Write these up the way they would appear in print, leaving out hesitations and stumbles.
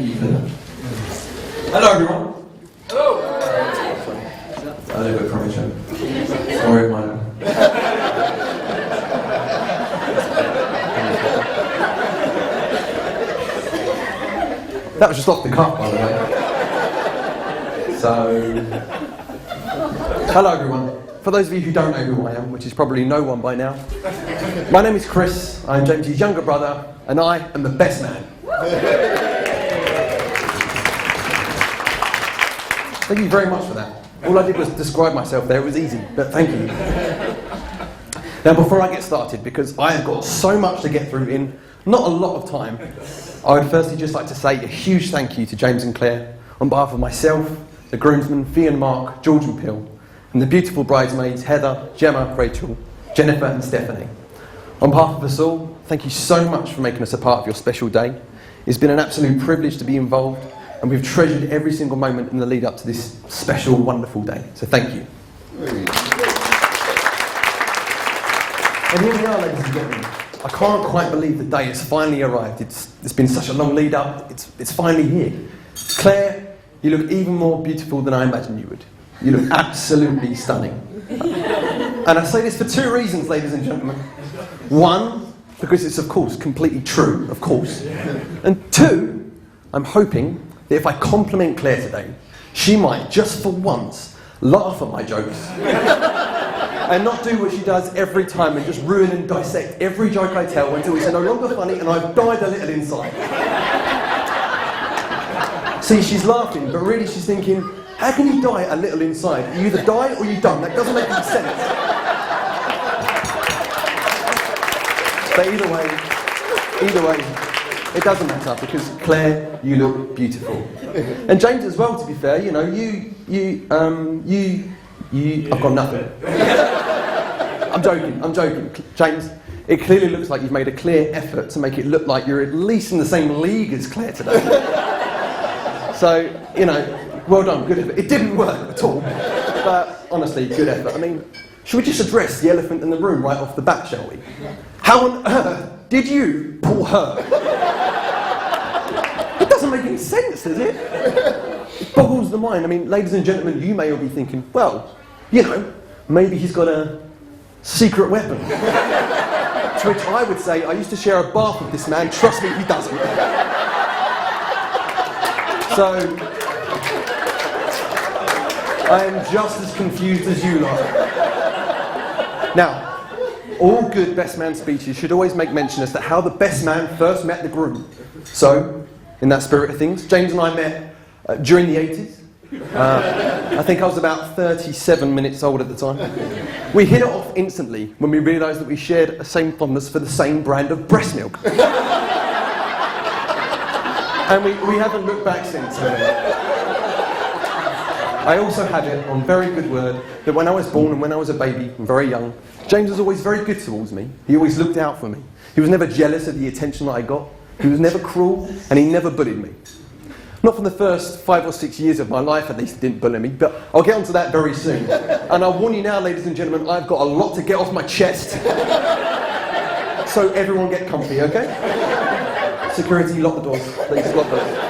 Thank you for that. Hello, everyone. Hello. A little bit promotion. Sorry, mine. That was just off the cuff, by the way. So, hello, everyone. For those of you who don't know who I am, which is probably no one by now, my name is Chris. I'm James's younger brother, and I am the best man. Thank you very much for that. All I did was describe myself there. It was easy, but thank you. Now, before I get started, because I have got so much to get through in not a lot of time, I would firstly just like to say a huge thank you to James and Claire on behalf of myself, the groomsmen, Fee and Mark, George and Pill, and the beautiful bridesmaids, Heather, Gemma, Rachel, Jennifer and Stephanie. On behalf of us all, thank you so much for making us a part of your special day. It's been an absolute privilege to be involved, and we've treasured every single moment in the lead up to this special, wonderful day. So thank you. And here we are, ladies and gentlemen. I can't quite believe the day has finally arrived. It's been such a long lead up. It's finally here. Claire, you look even more beautiful than I imagined you would. You look absolutely stunning. And I say this for two reasons, ladies and gentlemen. One, because it's of course completely true, of course. And two, I'm hoping that if I compliment Claire today, she might, just for once, laugh at my jokes. And not do what she does every time and just ruin and dissect every joke I tell until it's no longer funny and I've died a little inside. See, she's laughing, but really she's thinking, how can you die a little inside? You either die or you don't. That doesn't make any sense. But either way, it doesn't matter because Claire, you look beautiful. And James as well, to be fair, you know, I've got nothing. I'm joking. James, it clearly looks like you've made a clear effort to make it look like you're at least in the same league as Claire today. So, you know, well done, good effort. It didn't work at all, but honestly, good effort. I mean, should we just address the elephant in the room right off the bat, shall we? How on earth did you pull her? It doesn't make any sense, does it? It boggles the mind. I mean, ladies and gentlemen, you may all be thinking, well, you know, maybe he's got a secret weapon. To which I would say, I used to share a bath with this man, trust me, he doesn't. So, I am just as confused as you lot. Now, all good best man speeches should always make mention as to how the best man first met the groom. So, in that spirit of things, James and I met during the 80s. I think I was about 37 minutes old at the time. We hit it off instantly when we realised that we shared a same fondness for the same brand of breast milk. And we haven't looked back since. I also had it on very good word that when I was born and when I was a baby and very young, James was always very good towards me. He always looked out for me. He was never jealous of the attention that I got. He was never cruel and he never bullied me. Not for the first 5 or 6 years of my life, at least, he didn't bully me, but I'll get onto that very soon. And I'll warn you now, ladies and gentlemen, I've got a lot to get off my chest. So everyone get comfy, okay? Security, lock the doors. Please, lock the doors.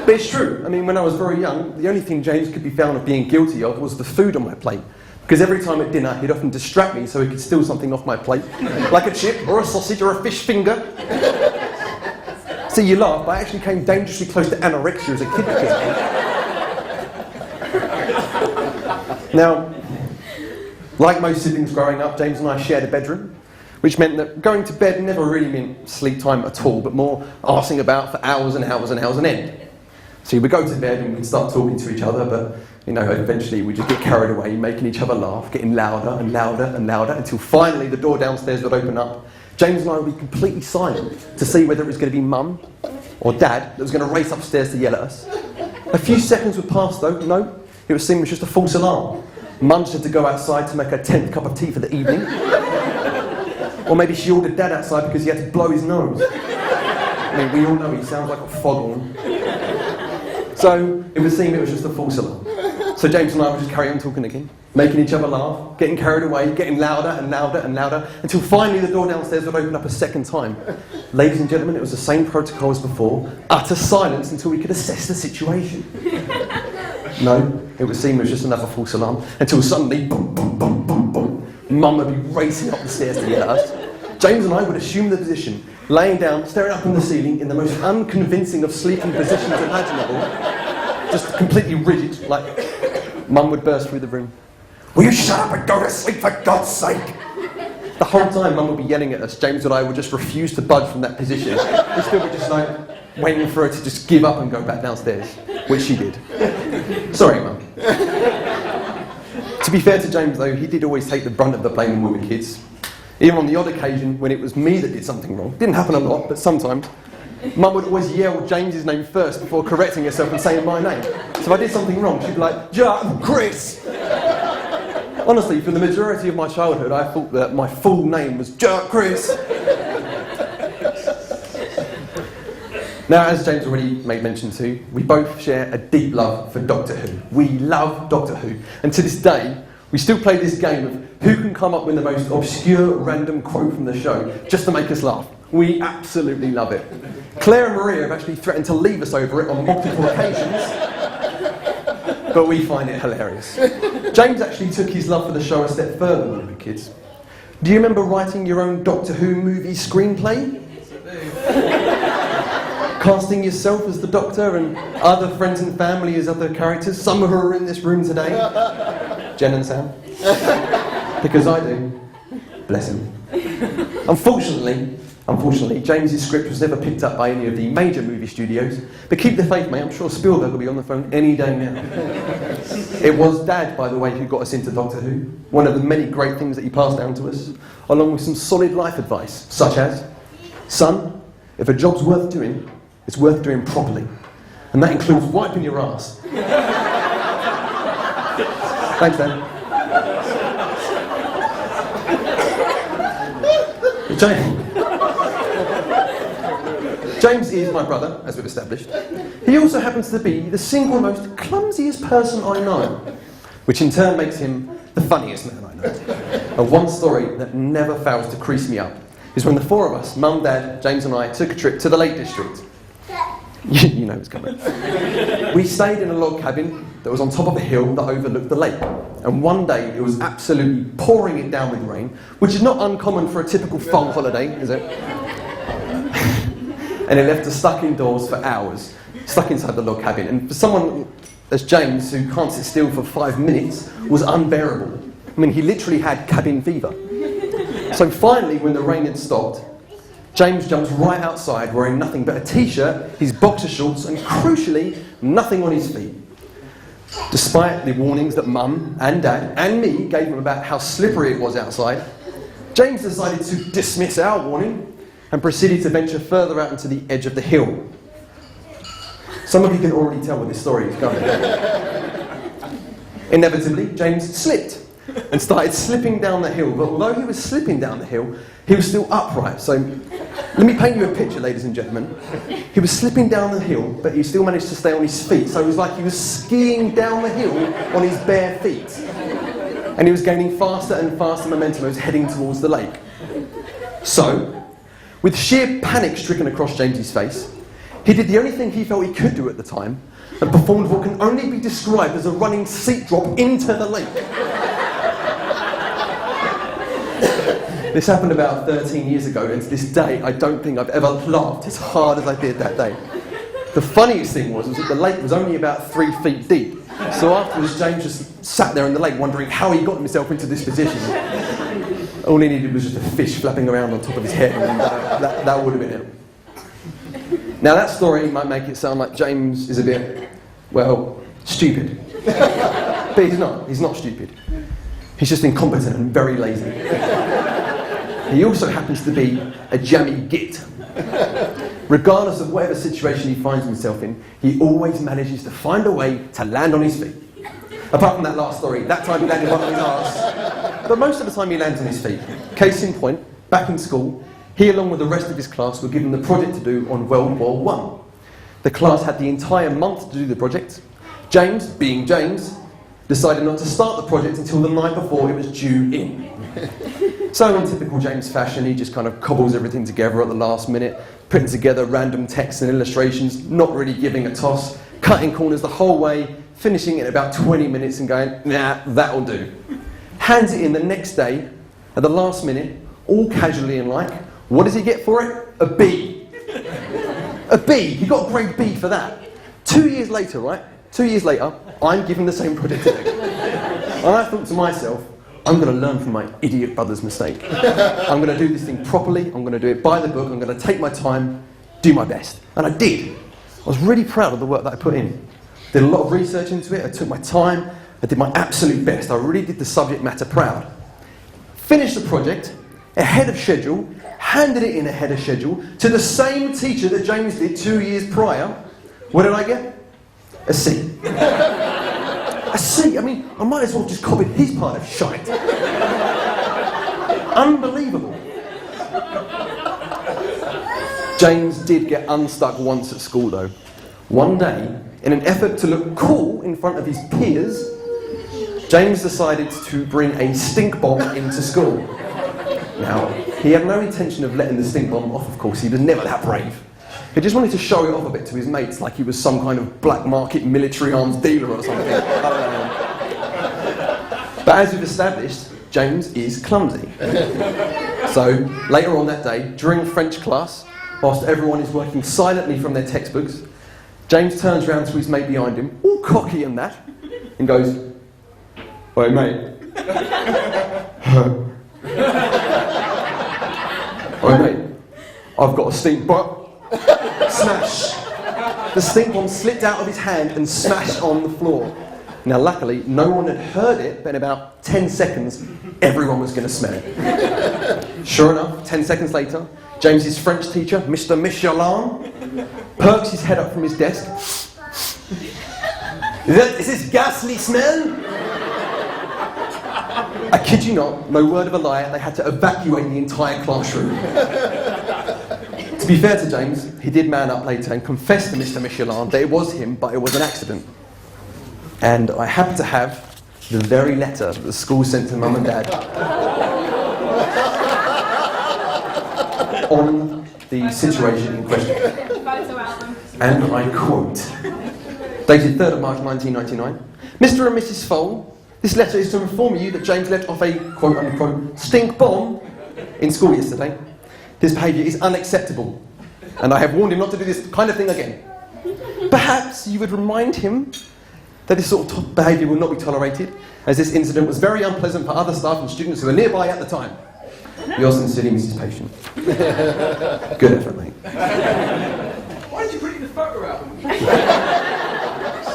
But it's true. I mean, when I was very young, the only thing James could be found of being guilty of was the food on my plate. Because every time at dinner, he'd often distract me so he could steal something off my plate. Like a chip, or a sausage, or a fish finger. See, you laugh, but I actually came dangerously close to anorexia as a kid. Now, like most siblings growing up, James and I shared a bedroom, which meant that going to bed never really meant sleep time at all, but more arsing about for hours and hours and hours on end. So we'd go to bed and we'd start talking to each other, but you know, eventually we'd just get carried away, making each other laugh, getting louder and louder and louder, until finally the door downstairs would open up. James and I would be completely silent to see whether it was going to be Mum or Dad that was going to race upstairs to yell at us. A few seconds would pass though. No, it was seen as just a false alarm. Mum just had to go outside to make her 10th cup of tea for the evening. Or maybe she ordered Dad outside because he had to blow his nose. I mean, we all know he sounds like a foghorn. So it would seem it was just a false alarm. So James and I would just carry on talking again, making each other laugh, getting carried away, getting louder and louder and louder, until finally the door downstairs would open up a second time. Ladies and gentlemen, it was the same protocol as before, utter silence until we could assess the situation. No, it would seem it was just another false alarm, until suddenly, boom, boom, boom, boom, boom, Mum would be racing up the stairs to get us. James and I would assume the position, laying down, staring up on the ceiling in the most unconvincing of sleeping positions imaginable, just completely rigid, like Mum would burst through the room. Will you shut up and go to sleep for God's sake? The whole time Mum would be yelling at us, James and I would just refuse to budge from that position. We still were just like waiting for her to just give up and go back downstairs, which she did. Sorry, Mum. To be fair to James though, he did always take the brunt of the blame when we were kids. Even on the odd occasion when it was me that did something wrong. Didn't happen a lot, but sometimes. Mum would always yell James's name first before correcting herself and saying my name. So if I did something wrong, she'd be like, Jack, Chris! Honestly, for the majority of my childhood, I thought that my full name was Jack Chris. Now, as James already made mention to, we both share a deep love for Doctor Who. We love Doctor Who. And to this day, we still play this game of who can come up with the most obscure random quote from the show just to make us laugh. We absolutely love it. Claire and Maria have actually threatened to leave us over it on multiple occasions, but we find it hilarious. James actually took his love for the show a step further when we were kids. Do you remember writing your own Doctor Who movie screenplay? Casting yourself as the Doctor and other friends and family as other characters, some of who are in this room today. Jen and Sam. Because I do. Bless him. Unfortunately, James's script was never picked up by any of the major movie studios, but keep the faith, mate, I'm sure Spielberg will be on the phone any day now. It was Dad, by the way, who got us into Doctor Who, one of the many great things that he passed down to us, along with some solid life advice, such as, son, if a job's worth doing, it's worth doing properly, and that includes wiping your ass. Thanks, Dad. James is my brother, as we've established. He also happens to be the single most clumsiest person I know, which in turn makes him the funniest man I know. And one story that never fails to crease me up is when the four of us, Mum, Dad, James and I, took a trip to the Lake District. You know what's coming. We stayed in a log cabin that was on top of a hill that overlooked the lake. And one day it was absolutely pouring it down with rain, which is not uncommon for a typical fall holiday, is it? And it left us stuck indoors for hours, stuck inside the log cabin. And for someone as James, who can't sit still for 5 minutes, was unbearable. I mean, he literally had cabin fever. So finally, when the rain had stopped, James jumps right outside wearing nothing but a t-shirt, his boxer shorts, and crucially, nothing on his feet. Despite the warnings that Mum and Dad and me gave him about how slippery it was outside, James decided to dismiss our warning and proceeded to venture further out into the edge of the hill. Some of you can already tell where this story is going. Inevitably, James slipped and started slipping down the hill, but although he was slipping down the hill, he was still upright. So let me paint you a picture, ladies and gentlemen. He was slipping down the hill, but he still managed to stay on his feet. So it was like he was skiing down the hill on his bare feet. And he was gaining faster and faster momentum as he was heading towards the lake. So, with sheer panic stricken across James's face, he did the only thing he felt he could do at the time, and performed what can only be described as a running seat drop into the lake. This happened about 13 years ago, and to this day, I don't think I've ever laughed as hard as I did that day. The funniest thing was that the lake was only about 3 feet deep. So afterwards, James just sat there in the lake wondering how he got himself into this position. All he needed was just a fish flapping around on top of his head, and that would have been it. Now that story might make it sound like James is a bit, well, stupid. But he's not stupid. He's just incompetent and very lazy. He also happens to be a jammy git. Regardless of whatever situation he finds himself in, he always manages to find a way to land on his feet. Apart from that last story, that time he landed right on his arse. But most of the time he lands on his feet. Case in point, back in school, he along with the rest of his class were given the project to do on World War I. The class had the entire month to do the project. James, being James, decided not to start the project until the night before it was due in. So in typical James fashion, he just kind of cobbles everything together at the last minute, putting together random texts and illustrations, not really giving a toss, cutting corners the whole way, finishing in about 20 minutes and going, nah, that'll do. Hands it in the next day, at the last minute, all casually and like, what does he get for it? A B. A B. He got a grade B for that. 2 years later, right? 2 years later, I'm given the same project again. And I thought to myself, I'm going to learn from my idiot brother's mistake. I'm going to do this thing properly. I'm going to do it by the book. I'm going to take my time, do my best. And I did. I was really proud of the work that I put in. Did a lot of research into it. I took my time. I did my absolute best. I really did the subject matter proud. Finished the project ahead of schedule, handed it in ahead of schedule to the same teacher that James did 2 years prior. What did I get? A C. A C. I mean, I might as well just copied his part of shite. Unbelievable. James did get unstuck once at school though. One day, in an effort to look cool in front of his peers, James decided to bring a stink bomb into school. Now, he had no intention of letting the stink bomb off, of course. He was never that brave. He just wanted to show it off a bit to his mates, like he was some kind of black market military arms dealer or something. But as we've established, James is clumsy. So, later on that day, during French class, whilst everyone is working silently from their textbooks, James turns round to his mate behind him, all cocky and that, and goes, "Oi, mate." "Oi, mate, I've got a stink bomb." Smash! The stink bomb slipped out of his hand and smashed on the floor. Now luckily, no one had heard it, but in about 10 seconds, everyone was going to smell it. Sure enough, 10 seconds later, James's French teacher, Mr. Michelin, perks his head up from his desk. Is this ghastly smell? I kid you not, no word of a lie, they had to evacuate the entire classroom. To be fair to James, he did man up later and confess to Mr. Michelin that it was him, but it was an accident. And I happen to have the very letter that the school sent to Mum and Dad on the situation in question. And I quote, dated 3rd of March 1999, "Mr. and Mrs. Fole, this letter is to inform you that James let off a quote-unquote stink bomb in school yesterday. His behaviour is unacceptable, and I have warned him not to do this kind of thing again. Perhaps you would remind him that this sort of behaviour will not be tolerated, as this incident was very unpleasant for other staff and students who were nearby at the time. Yours sincerely, Mrs. Patient." Good effort, mate. Why did you put it in the photo album?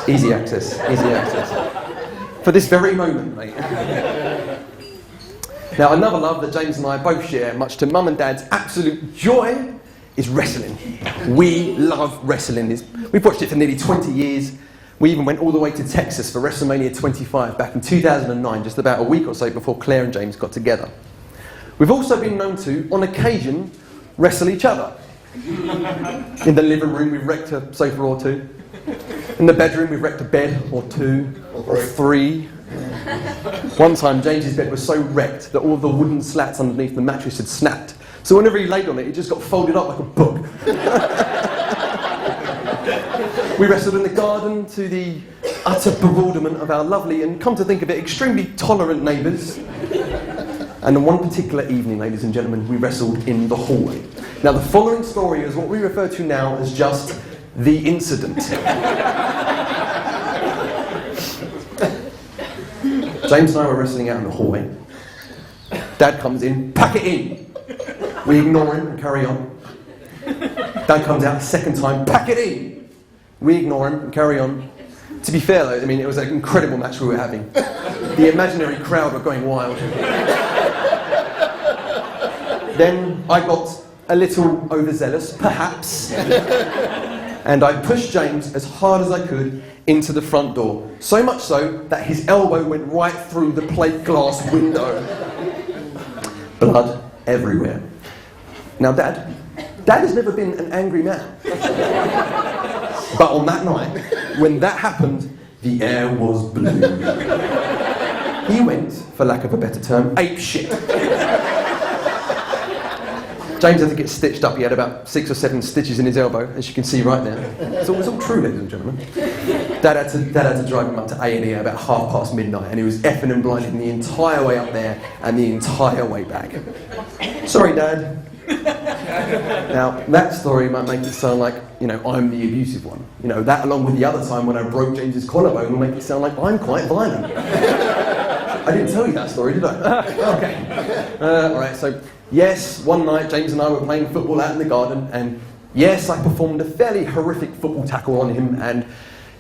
Easy access, easy access. For this very moment, mate. Now, another love that James and I both share, much to Mum and Dad's absolute joy, is wrestling. We love wrestling. We've watched it for nearly 20 years. We even went all the way to Texas for WrestleMania 25 back in 2009, just about a week or so before Claire and James got together. We've also been known to, on occasion, wrestle each other. In the living room, we've wrecked a sofa or two. In the bedroom, we've wrecked a bed or two, or three. One time, James's bed was so wrecked that all of the wooden slats underneath the mattress had snapped. So whenever he laid on it, it just got folded up like a book. We wrestled in the garden to the utter bewilderment of our lovely and, come to think of it, extremely tolerant neighbours. And on one particular evening, ladies and gentlemen, we wrestled in the hallway. Now, the following story is what we refer to now as just the incident. James and I were wrestling out in the hallway. Dad comes in, "Pack it in." We ignore him and carry on. Dad comes out a second time, "Pack it in." We ignore him and carry on. To be fair though, I mean, it was an incredible match we were having. The imaginary crowd were going wild. Then I got a little overzealous, perhaps, and I pushed James as hard as I could into the front door. So much so that his elbow went right through the plate glass window. Blood everywhere. Now Dad has never been an angry man. But on that night, when that happened, the air was blue. He went, for lack of a better term, ape shit. James had to get stitched up. He had about 6 or 7 stitches in his elbow, as you can see right there. It's all true, ladies and gentlemen. Dad had to drive him up to A&E at about midnight, and he was effing and blinding the entire way up there and the entire way back. Sorry, Dad. Now, that story might make it sound like, I'm the abusive one. That along with the other time when I broke James's collarbone will make it sound like I'm quite violent. I didn't tell you that story, did I? Okay. Alright, so yes, one night James and I were playing football out in the garden, and yes, I performed a fairly horrific football tackle on him, and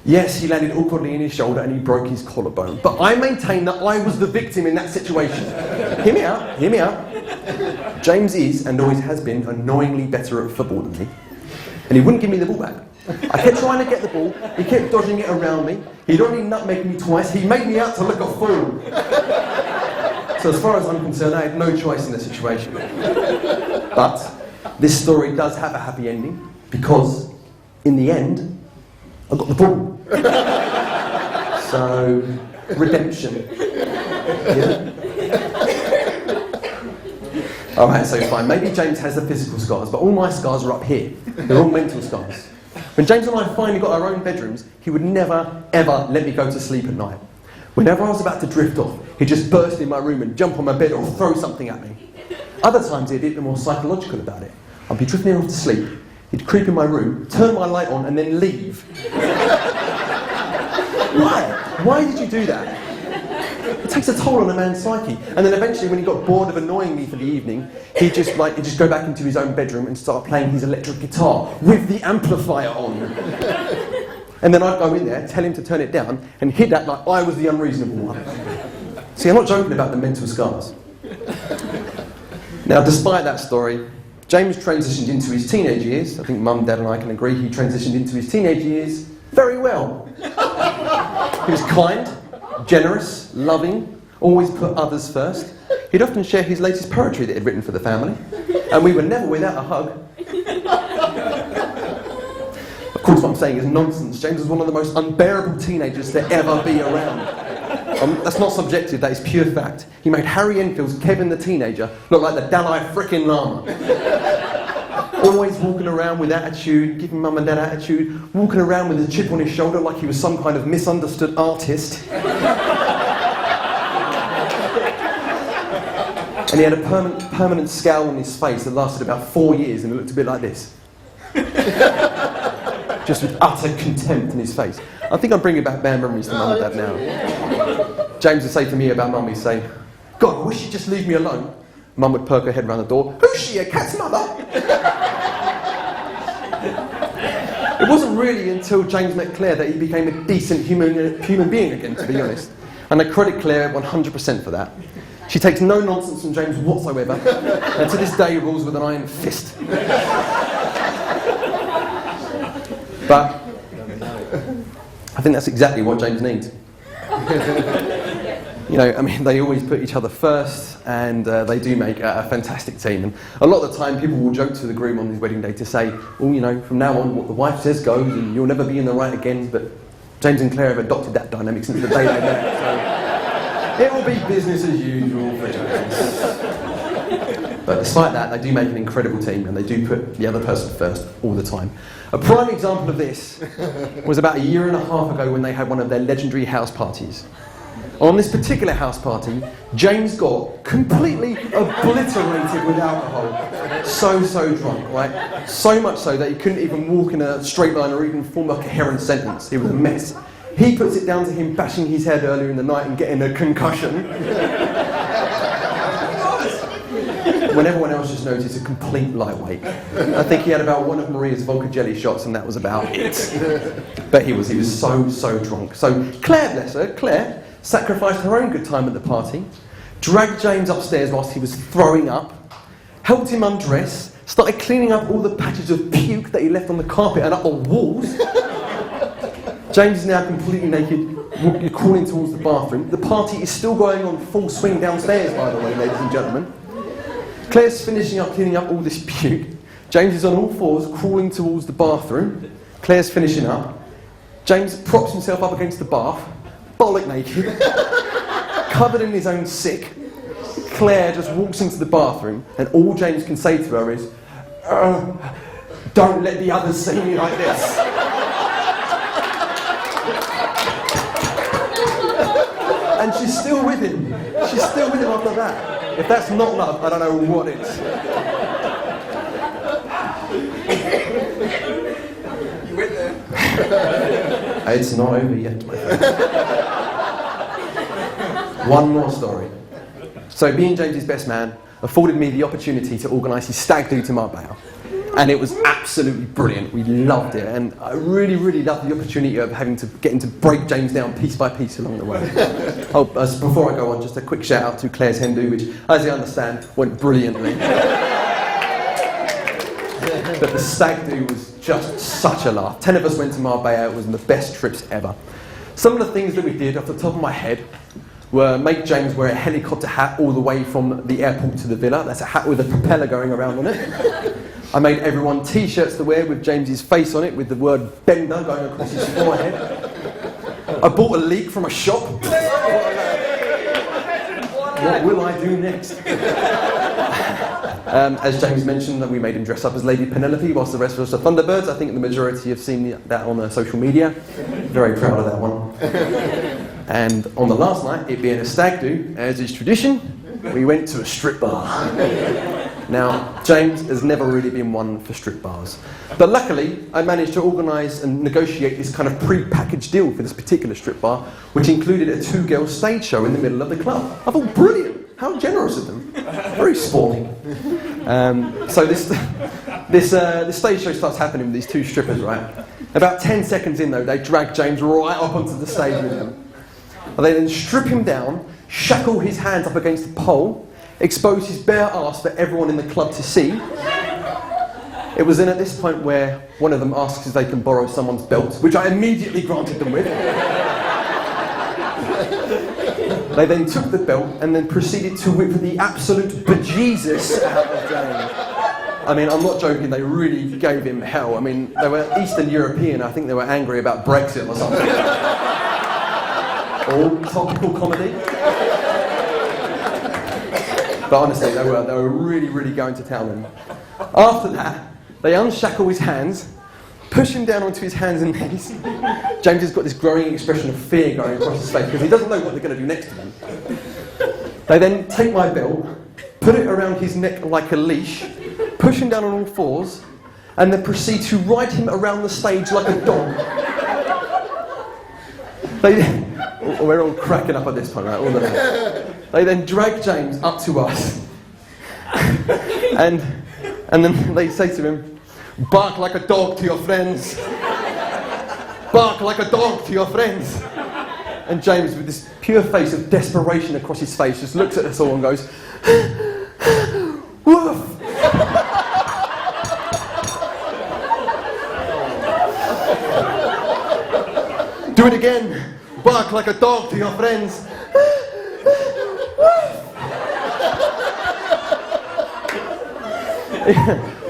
yes, he landed awkwardly in his shoulder and he broke his collarbone. But I maintain that I was the victim in that situation. Hear me out, hear me out. James is, and always has been, annoyingly better at football than me. And he wouldn't give me the ball back. I kept trying to get the ball, he kept dodging it around me. He'd already nutmegged me twice, he made me out to look a fool. So as far as I'm concerned, I had no choice in the situation. But this story does have a happy ending, because in the end, I got the ball. So, redemption. Yeah. Alright, so fine. Maybe James has the physical scars, but all my scars are up here. They're all mental scars. When James and I finally got our own bedrooms, he would never, ever let me go to sleep at night. Whenever I was about to drift off, he'd just burst in my room and jump on my bed or throw something at me. Other times he'd be more psychological about it. I'd be drifting off to sleep, he'd creep in my room, turn my light on and then leave. Why? Why did you do that? It takes a toll on a man's psyche. And then eventually when he got bored of annoying me for the evening, he'd just go back into his own bedroom and start playing his electric guitar with the amplifier on. And then I'd go in there, tell him to turn it down, and he'd act like I was the unreasonable one. See, I'm not joking about the mental scars. Now, despite that story, James transitioned into his teenage years. I think Mum, Dad and I can agree he transitioned into his teenage years very well. He was kind, generous, loving, always put others first. He'd often share his latest poetry that he'd written for the family, and we were never without a hug. Of course, what I'm saying is nonsense. James was one of the most unbearable teenagers to ever be around. That's not subjective, that is pure fact. He made Harry Enfield's Kevin the Teenager look like the Dalai frickin' Lama. Always walking around with attitude, giving Mum and Dad attitude, walking around with a chip on his shoulder like he was some kind of misunderstood artist. And he had a permanent scowl on his face that lasted about 4 years and it looked a bit like this. Just with utter contempt in his face. I think I'm bringing back bad memories to Mum and Dad now. James would say to me about Mum, he'd say, God, I wish she'd just leave me alone. Mum would perk her head round the door. Who's she, a cat's mother? It wasn't really until James met Claire that he became a decent human being again, to be honest. And I credit Claire 100% for that. She takes no nonsense from James whatsoever, and to this day rules with an iron fist. But I think that's exactly what James needs. They always put each other first, and they do make a fantastic team. And a lot of the time, people will joke to the groom on his wedding day to say, well, from now on, what the wife says goes, and you'll never be in the right again. But James and Claire have adopted that dynamic since the day they met. So it will be business as usual for James. But despite that, they do make an incredible team, and they do put the other person first all the time. A prime example of this was about 1.5 years ago when they had one of their legendary house parties. On this particular house party, James got completely obliterated with alcohol. So drunk, right? So much so that he couldn't even walk in a straight line or even form a coherent sentence. It was a mess. He puts it down to him bashing his head earlier in the night and getting a concussion. When everyone else just knows he's a complete lightweight. I think he had about one of Maria's vodka jelly shots and that was about it. But he was so drunk. So Claire, bless her, Claire sacrificed her own good time at the party, dragged James upstairs whilst he was throwing up, helped him undress, started cleaning up all the patches of puke that he left on the carpet and up the walls. James is now completely naked, crawling towards the bathroom. The party is still going on full swing downstairs, by the way, ladies and gentlemen. Claire's finishing up cleaning up all this puke. James is on all fours, crawling towards the bathroom. Claire's finishing up. James props himself up against the bath, bollock naked, covered in his own sick. Claire just walks into the bathroom, and all James can say to her is, "Don't let the others see me like this." And she's still with him. She's still with him after that. If that's not love, I don't know what is. You went there. It's not over yet, my friend. One more story. So being James's best man afforded me the opportunity to organise his stag do to Marbella. And it was absolutely brilliant. We loved it. And I really, really loved the opportunity of getting to break James down piece by piece along the way. Before I go on, just a quick shout out to Claire's hen do, which, as I understand, went brilliantly. But the stag do was just such a laugh. 10 of us went to Marbella. It was one of the best trips ever. Some of the things that we did off the top of my head were make James wear a helicopter hat all the way from the airport to the villa. That's a hat with a propeller going around on it. I made everyone t-shirts to wear with James's face on it, with the word Bender going across his forehead. I bought a leek from a shop. What will I do next? As James mentioned, we made him dress up as Lady Penelope whilst the rest of us are Thunderbirds. I think the majority have seen that on social media. Very proud of that one. And on the last night, it being a stag do, as is tradition, we went to a strip bar. Now, James has never really been one for strip bars. But luckily, I managed to organise and negotiate this kind of pre-packaged deal for this particular strip bar, which included a 2-girl stage show in the middle of the club. I thought, brilliant! How generous of them. Very sporting. So this stage show starts happening with these 2 strippers, right? About 10 seconds in, though, they drag James right up onto the stage with them. They then strip him down, shackle his hands up against the pole, expose his bare arse for everyone in the club to see. It was then at this point where one of them asks if they can borrow someone's belt, which I immediately granted them with. They then took the belt and then proceeded to whip the absolute bejesus out of James. I mean, I'm not joking, they really gave him hell. I mean, they were Eastern European, I think they were angry about Brexit or something. All topical comedy. But honestly, they were really, really going to town on him. After that, they unshackle his hands, push him down onto his hands and knees. James has got this growing expression of fear going across his face because he doesn't know what they're going to do next to him. They then take my belt, put it around his neck like a leash, push him down on all fours, and then proceed to ride him around the stage like a dog. We're all cracking up at this point, right? All of that. They then drag James up to us. and then they say to him, "Bark like a dog to your friends. Bark like a dog to your friends." And James, with this pure face of desperation across his face, just looks at us all and goes, "Woof." Do it again. Bark like a dog to your friends.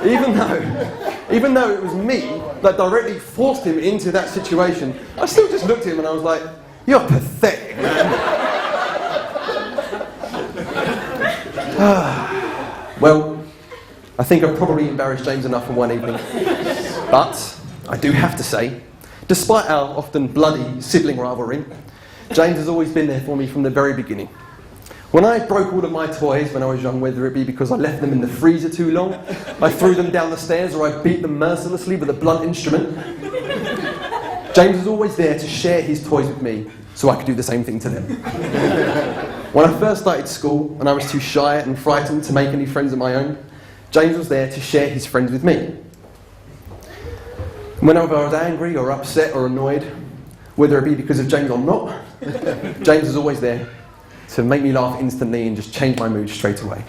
Even though it was me that directly forced him into that situation, I still just looked at him and I was like, "You're pathetic, man." Well, I think I've probably embarrassed James enough for one evening. But I do have to say, despite our often bloody sibling rivalry, James has always been there for me from the very beginning. When I broke all of my toys when I was young, whether it be because I left them in the freezer too long, I threw them down the stairs, or I beat them mercilessly with a blunt instrument, James was always there to share his toys with me so I could do the same thing to them. When I first started school and I was too shy and frightened to make any friends of my own, James was there to share his friends with me. Whenever I was angry or upset or annoyed, whether it be because of James or not, James was always there to make me laugh instantly and just change my mood straight away.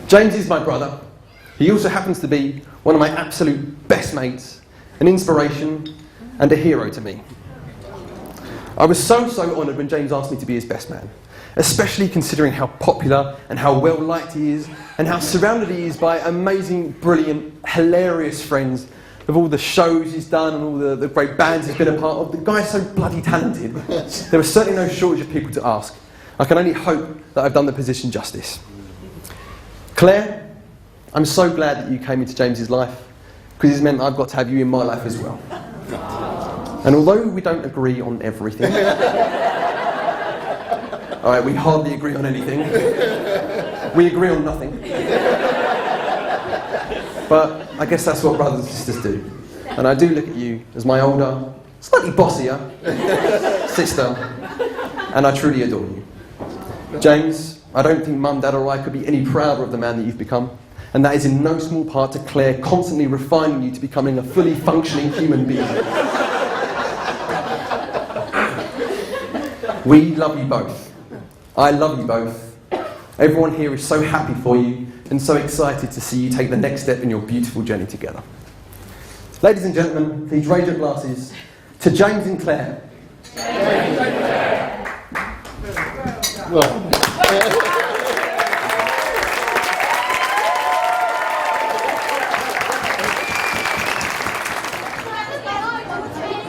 James is my brother. He also happens to be one of my absolute best mates, an inspiration and a hero to me. I was so honoured when James asked me to be his best man, especially considering how popular and how well liked he is and how surrounded he is by amazing, brilliant, hilarious friends of all the shows he's done and all the great bands he's been a part of. The guy's so bloody talented. There is certainly no shortage of people to ask. I can only hope that I've done the position justice. Claire, I'm so glad that you came into James's life, because it's meant I've got to have you in my life as well. And although we don't agree on everything, alright, we hardly agree on anything. We agree on nothing. But I guess that's what brothers and sisters do. And I do look at you as my older, slightly bossier sister, and I truly adore you. James, I don't think Mum, Dad or I could be any prouder of the man that you've become. And that is in no small part to Claire constantly refining you to becoming a fully functioning human being. We love you both. I love you both. Everyone here is so happy for you and so excited to see you take the next step in your beautiful journey together. Ladies and gentlemen, please raise your glasses to James and Claire. Well.